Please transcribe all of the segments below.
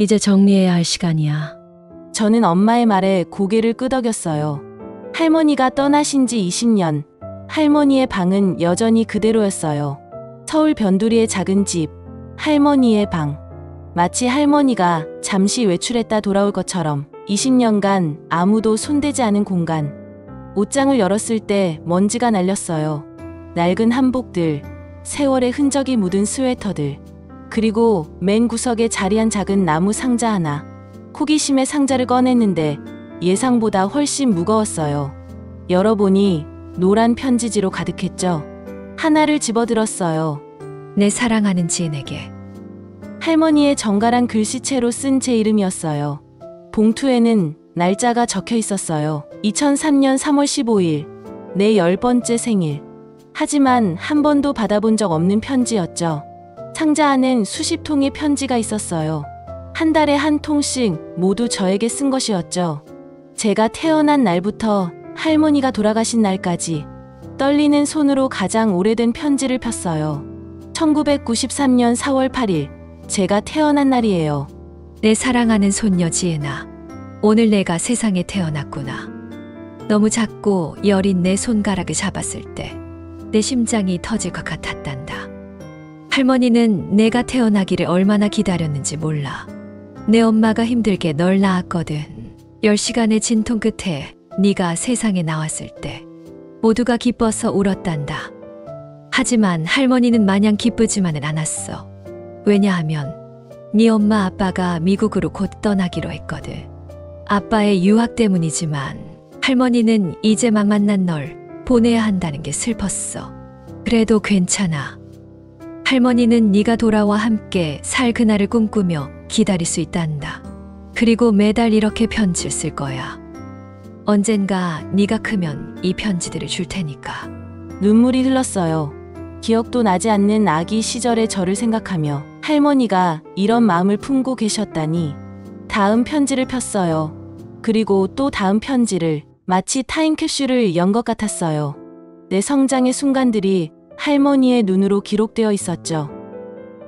이제 정리해야 할 시간이야. 저는 엄마의 말에 고개를 끄덕였어요. 할머니가 떠나신 지 20년. 할머니의 방은 여전히 그대로였어요. 서울 변두리의 작은 집, 할머니의 방. 마치 할머니가 잠시 외출했다 돌아올 것처럼 20년간 아무도 손대지 않은 공간. 옷장을 열었을 때 먼지가 날렸어요. 낡은 한복들, 세월의 흔적이 묻은 스웨터들, 그리고 맨 구석에 자리한 작은 나무 상자 하나. 호기심에 상자를 꺼냈는데 예상보다 훨씬 무거웠어요. 열어보니 노란 편지지로 가득했죠. 하나를 집어들었어요. 내 사랑하는 지은에게. 할머니의 정갈한 글씨체로 쓴 제 이름이었어요. 봉투에는 날짜가 적혀 있었어요. 2003년 3월 15일, 내 10번째 생일. 하지만 한 번도 받아본 적 없는 편지였죠. 상자 안엔 수십 통의 편지가 있었어요. 한 달에 한 통씩 모두 저에게 쓴 것이었죠. 제가 태어난 날부터 할머니가 돌아가신 날까지 떨리는 손으로 가장 오래된 편지를 폈어요. 1993년 4월 8일, 제가 태어난 날이에요. 내 사랑하는 손녀 지은아. 오늘 내가 세상에 태어났구나. 너무 작고 여린 내 손가락을 잡았을 때 내 심장이 터질 것 같았단다. 할머니는 내가 태어나기를 얼마나 기다렸는지 몰라. 내 엄마가 힘들게 널 낳았거든. 10시간의 진통 끝에 네가 세상에 나왔을 때 모두가 기뻐서 울었단다. 하지만 할머니는 마냥 기쁘지만은 않았어. 왜냐하면 네 엄마 아빠가 미국으로 곧 떠나기로 했거든. 아빠의 유학 때문이지만 할머니는 이제 막 만난 널 보내야 한다는 게 슬펐어. 그래도 괜찮아. 할머니는 네가 돌아와 함께 살 그날을 꿈꾸며 기다릴 수 있단다. 그리고 매달 이렇게 편지를 쓸 거야. 언젠가 네가 크면 이 편지들을 줄 테니까. 눈물이 흘렀어요. 기억도 나지 않는 아기 시절의 저를 생각하며 할머니가 이런 마음을 품고 계셨다니. 다음 편지를 폈어요. 그리고 또 다음 편지를. 마치 타임캡슐을 연 것 같았어요. 내 성장의 순간들이 할머니의 눈으로 기록되어 있었죠.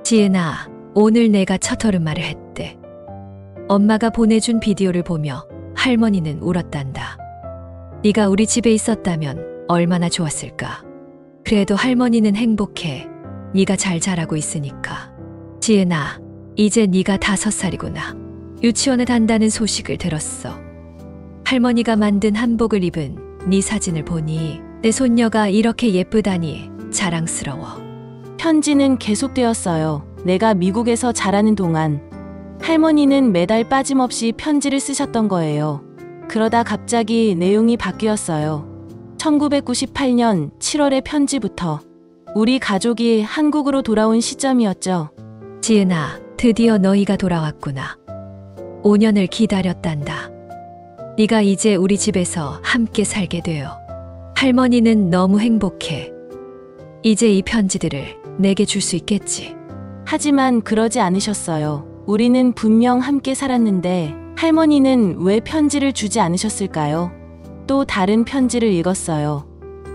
지은아, 오늘 내가 첫 걸음마를 했대. 엄마가 보내준 비디오를 보며 할머니는 울었단다. 네가 우리 집에 있었다면 얼마나 좋았을까. 그래도 할머니는 행복해. 네가 잘 자라고 있으니까. 지은아, 이제 네가 5살이구나. 유치원에 간다는 소식을 들었어. 할머니가 만든 한복을 입은 네 사진을 보니 내 손녀가 이렇게 예쁘다니 자랑스러워. 편지는 계속되었어요. 내가 미국에서 자라는 동안 할머니는 매달 빠짐없이 편지를 쓰셨던 거예요. 그러다 갑자기 내용이 바뀌었어요. 1998년 7월의 편지부터 우리 가족이 한국으로 돌아온 시점이었죠. 지은아, 드디어 너희가 돌아왔구나. 5년을 기다렸단다. 네가 이제 우리 집에서 함께 살게 되어 할머니는 너무 행복해. 이제 이 편지들을 내게 줄 수 있겠지. 하지만 그러지 않으셨어요. 우리는 분명 함께 살았는데 할머니는 왜 편지를 주지 않으셨을까요? 또 다른 편지를 읽었어요.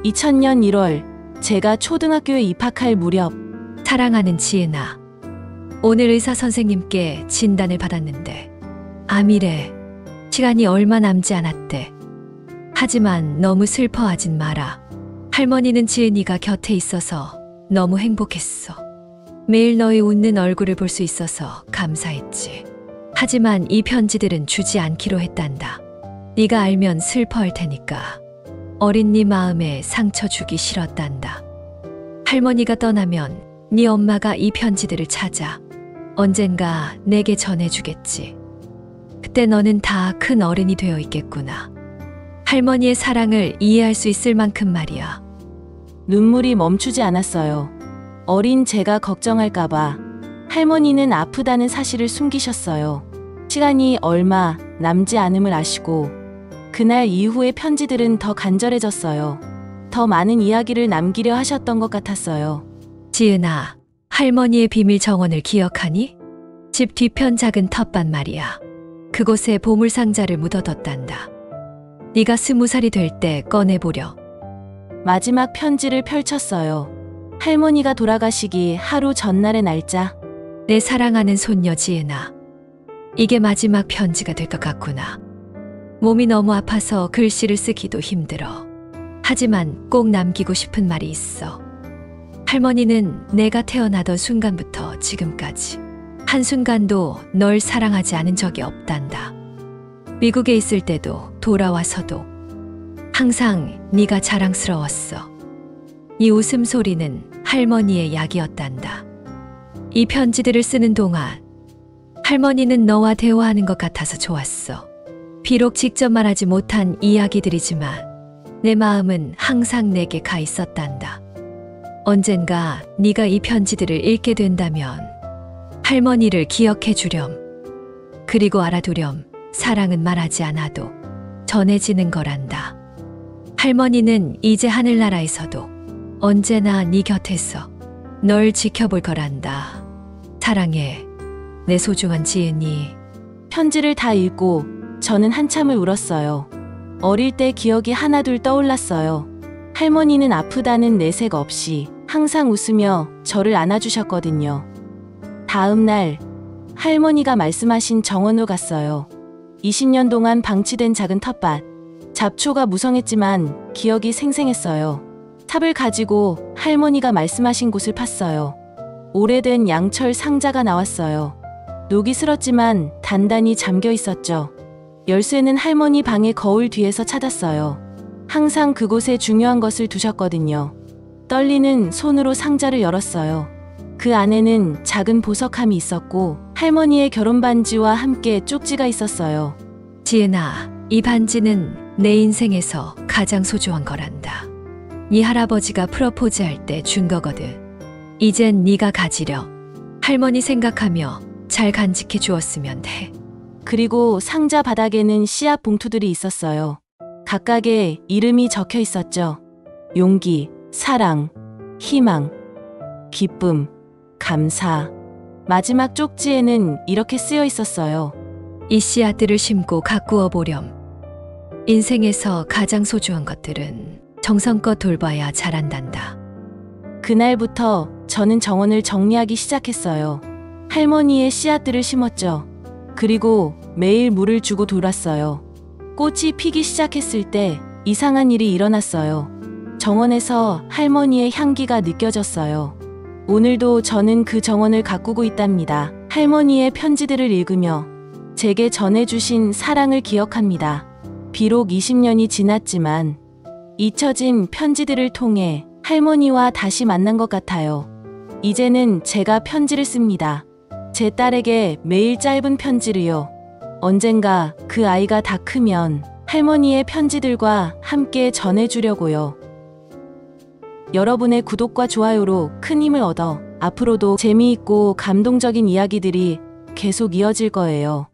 2000년 1월, 제가 초등학교에 입학할 무렵. 사랑하는 지은아, 오늘 의사 선생님께 진단을 받았는데 암이래. 시간이 얼마 남지 않았대. 하지만 너무 슬퍼하진 마라. 할머니는 지은이가 곁에 있어서 너무 행복했어. 매일 너희 웃는 얼굴을 볼 수 있어서 감사했지. 하지만 이 편지들은 주지 않기로 했단다. 네가 알면 슬퍼할 테니까. 어린 네 마음에 상처 주기 싫었단다. 할머니가 떠나면 네 엄마가 이 편지들을 찾아 언젠가 내게 전해주겠지. 그때 너는 다 큰 어른이 되어 있겠구나. 할머니의 사랑을 이해할 수 있을 만큼 말이야. 눈물이 멈추지 않았어요. 어린 제가 걱정할까봐. 할머니는 아프다는 사실을 숨기셨어요. 시간이 얼마 남지 않음을 아시고 그날 이후의 편지들은 더 간절해졌어요. 더 많은 이야기를 남기려 하셨던 것 같았어요. 지은아, 할머니의 비밀 정원을 기억하니? 집 뒤편 작은 텃밭 말이야. 그곳에 보물상자를 묻어뒀단다. 네가 20살이 될 때 꺼내보려. 마지막 편지를 펼쳤어요. 할머니가 돌아가시기 하루 전날의 날짜. 내 사랑하는 손녀 지은아. 이게 마지막 편지가 될 것 같구나. 몸이 너무 아파서 글씨를 쓰기도 힘들어. 하지만 꼭 남기고 싶은 말이 있어. 할머니는 내가 태어나던 순간부터 지금까지 한순간도 널 사랑하지 않은 적이 없단다. 미국에 있을 때도 돌아와서도 항상 네가 자랑스러웠어. 이 웃음소리는 할머니의 약이었단다. 이 편지들을 쓰는 동안 할머니는 너와 대화하는 것 같아서 좋았어. 비록 직접 말하지 못한 이야기들이지만 내 마음은 항상 내게 가 있었단다. 언젠가 네가 이 편지들을 읽게 된다면 할머니를 기억해 주렴. 그리고 알아두렴. 사랑은 말하지 않아도 전해지는 거란다. 할머니는 이제 하늘나라에서도 언제나 네 곁에서 널 지켜볼 거란다. 사랑해, 내 소중한 지은이. 편지를 다 읽고 저는 한참을 울었어요. 어릴 때 기억이 하나둘 떠올랐어요. 할머니는 아프다는 내색 없이 항상 웃으며 저를 안아주셨거든요. 다음 날 할머니가 말씀하신 정원으로 갔어요. 20년 동안 방치된 작은 텃밭. 잡초가 무성했지만 기억이 생생했어요. 삽을 가지고 할머니가 말씀하신 곳을 팠어요. 오래된 양철 상자가 나왔어요. 녹이 슬었지만 단단히 잠겨 있었죠. 열쇠는 할머니 방의 거울 뒤에서 찾았어요. 항상 그곳에 중요한 것을 두셨거든요. 떨리는 손으로 상자를 열었어요. 그 안에는 작은 보석함이 있었고 할머니의 결혼 반지와 함께 쪽지가 있었어요. 지은아, 이 반지는 내 인생에서 가장 소중한 거란다. 네 할아버지가 프러포즈할 때 준 거거든. 이젠 네가 가지려. 할머니 생각하며 잘 간직해 주었으면 해. 그리고 상자 바닥에는 씨앗 봉투들이 있었어요. 각각의 이름이 적혀 있었죠. 용기, 사랑, 희망, 기쁨, 감사. 마지막 쪽지에는 이렇게 쓰여 있었어요. 이 씨앗들을 심고 가꾸어 보렴. 인생에서 가장 소중한 것들은 정성껏 돌봐야 자란단다. 그날부터 저는 정원을 정리하기 시작했어요. 할머니의 씨앗들을 심었죠. 그리고 매일 물을 주고 돌았어요. 꽃이 피기 시작했을 때 이상한 일이 일어났어요. 정원에서 할머니의 향기가 느껴졌어요. 오늘도 저는 그 정원을 가꾸고 있답니다. 할머니의 편지들을 읽으며 제게 전해주신 사랑을 기억합니다. 비록 20년이 지났지만 잊혀진 편지들을 통해 할머니와 다시 만난 것 같아요. 이제는 제가 편지를 씁니다. 제 딸에게 매일 짧은 편지를요. 언젠가 그 아이가 다 크면 할머니의 편지들과 함께 전해주려고요. 여러분의 구독과 좋아요로 큰 힘을 얻어 앞으로도 재미있고 감동적인 이야기들이 계속 이어질 거예요.